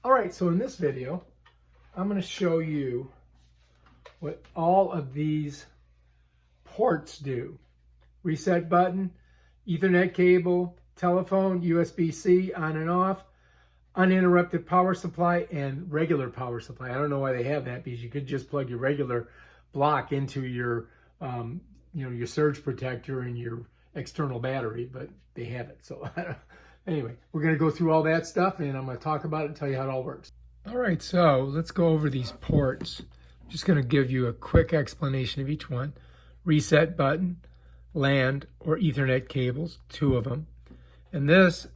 All right, so in this video, I'm going to show you what all of these ports do. Reset button, Ethernet cable, telephone, USB-C on and off, uninterrupted power supply, and regular power supply. I don't know why they have that, because you could just plug your regular block into your, your surge protector and your external battery, but they have it. So anyway, we're going to go through all that stuff, and I'm going to talk about it and tell you how it all works. All right, so let's go over these ports. I'm just going to give you a quick explanation of each one. Reset button, LAN or Ethernet cables, 2 of them. And this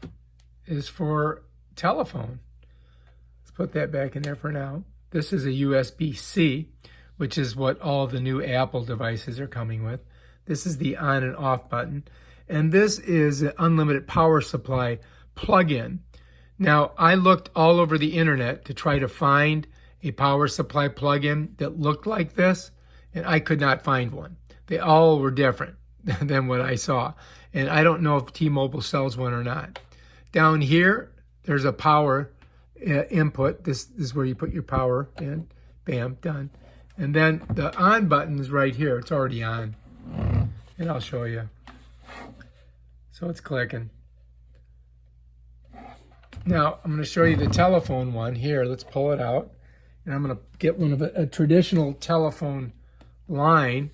is for telephone. Let's put that back in there for now. This is a USB-C, which is what all the new Apple devices are coming with. This is the on and off button. And this is an unlimited power supply plug-in. Now, I looked all over the internet to try to find a power supply plug-in that looked like this, and I could not find one. They all were different than what I saw. And I don't know if T-Mobile sells one or not. Down here, there's a power input. This is where you put your power in. Bam, done. And then the on button is right here. It's already on. And I'll show you. So it's clicking. Now, I'm going to show you the telephone one here. Let's pull it out. And I'm going to get one of a traditional telephone line.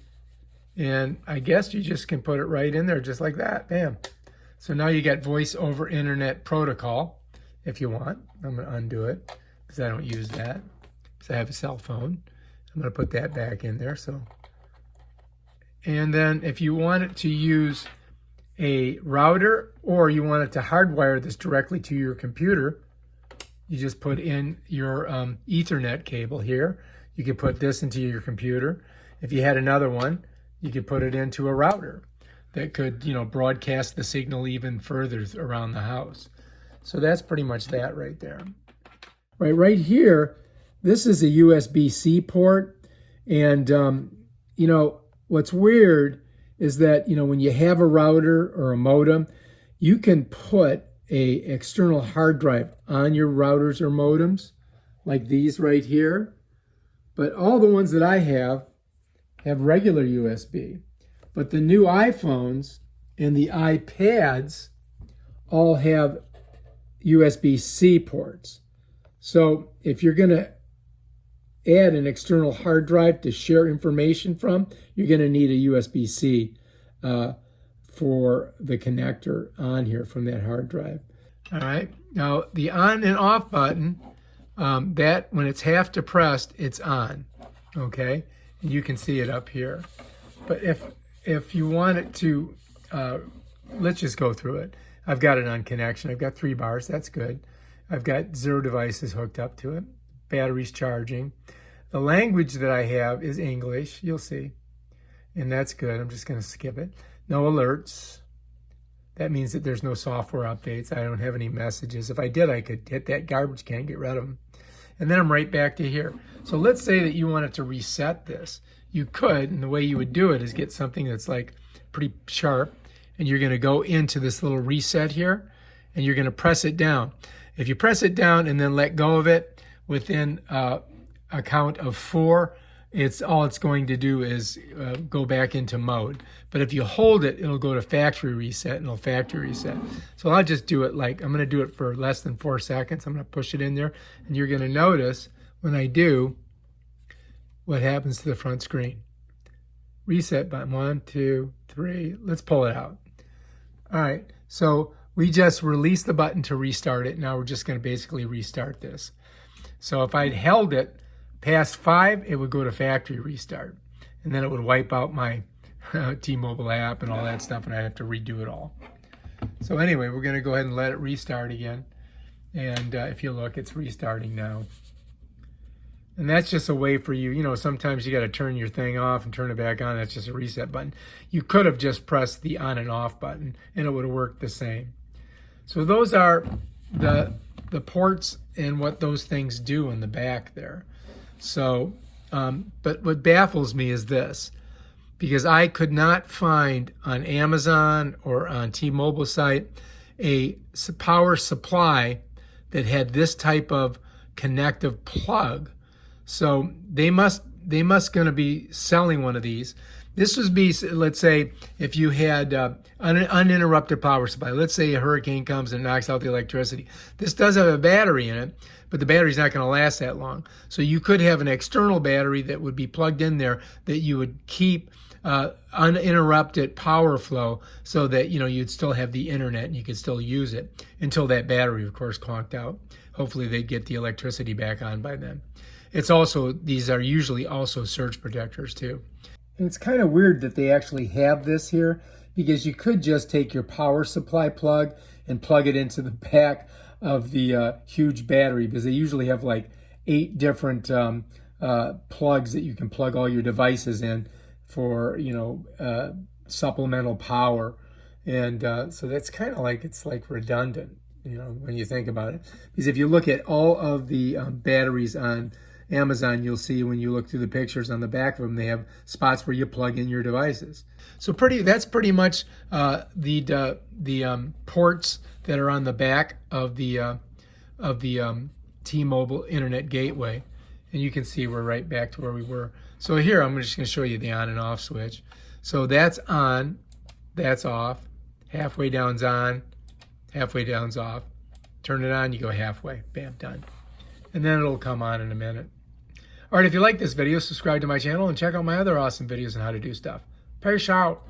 And I guess you just can put it right in there just like that. Bam. So now you got voice over internet protocol if you want. I'm going to undo it because I don't use that because I have a cell phone. I'm going to put that back in there. And then if you want it to use a router or you want it to hardwire this directly to your computer, you just put in your Ethernet cable here. You could put this into your computer. If you had another one, you could put it into a router that could, broadcast the signal even further around the house. So that's pretty much that right there. Right here, this is a USB-C port. And, what's weird is that, when you have a router or a modem, you can put a external hard drive on your routers or modems, like these right here. But all the ones that I have regular USB. But the new iPhones and the iPads all have USB-C ports. So if you're going to add an external hard drive to share information from, you're going to need a USB-C for the connector on here from that hard drive. All right. Now the on and off button, that when it's half depressed, it's on. Okay. And you can see it up here. But if you want it to, let's just go through it. I've got it on connection. I've got 3 bars. That's good. I've got 0 devices hooked up to it. Battery's charging. The language that I have is English. You'll see. And that's good. I'm just going to skip it. No alerts. That means that there's no software updates. I don't have any messages. If I did, I could hit that garbage can, get rid of them. And then I'm right back to here. So let's say that you wanted to reset this. You could, and the way you would do it is get something that's like pretty sharp, and you're going to go into this little reset here, and you're going to press it down. If you press it down and then let go of it within a count of 4, all it's going to do is go back into mode. But if you hold it, it'll go to factory reset, and it'll factory reset. So I'll just do it I'm going to do it for less than 4 seconds. I'm going to push it in there, and you're going to notice when I do what happens to the front screen. Reset button, 1, 2, 3. Let's pull it out. All right, so we just released the button to restart it. Now we're just going to basically restart this. So if I'd held it past 5, it would go to factory restart. And then it would wipe out my T-Mobile app and all that stuff, and I have to redo it all. So anyway, we're going to go ahead and let it restart again. And if you look, it's restarting now. And that's just a way for you, sometimes you got to turn your thing off and turn it back on. That's just a reset button. You could have just pressed the on and off button, and it would have worked the same. So those are the ports and what those things do in the back there. So, but what baffles me is this, because I could not find on Amazon or on T-Mobile site a power supply that had this type of connective plug. So they must gonna be selling one of these. This would be, let's say, if you had an uninterrupted power supply. Let's say a hurricane comes and knocks out the electricity. This does have a battery in it, but the battery's not going to last that long. So you could have an external battery that would be plugged in there that you would keep uninterrupted power flow, so that you'd still have the internet and you could still use it until that battery, of course, conked out. Hopefully they'd get the electricity back on by then. These are usually also surge protectors too. And it's kind of weird that they actually have this here, because you could just take your power supply plug and plug it into the back of the huge battery, because they usually have like 8 different plugs that you can plug all your devices in for, supplemental power. And so that's kind of like, it's like redundant, when you think about it. Because if you look at all of the batteries on Amazon, you'll see when you look through the pictures on the back of them, they have spots where you plug in your devices. So that's pretty much the ports that are on the back of the T-Mobile Internet Gateway, and you can see we're right back to where we were. So here I'm just going to show you the on and off switch. So that's on, that's off, halfway down's on, halfway down's off. Turn it on, you go halfway, bam, done. And then it'll come on in a minute. All right, if you like this video, subscribe to my channel and check out my other awesome videos on how to do stuff. Peace out.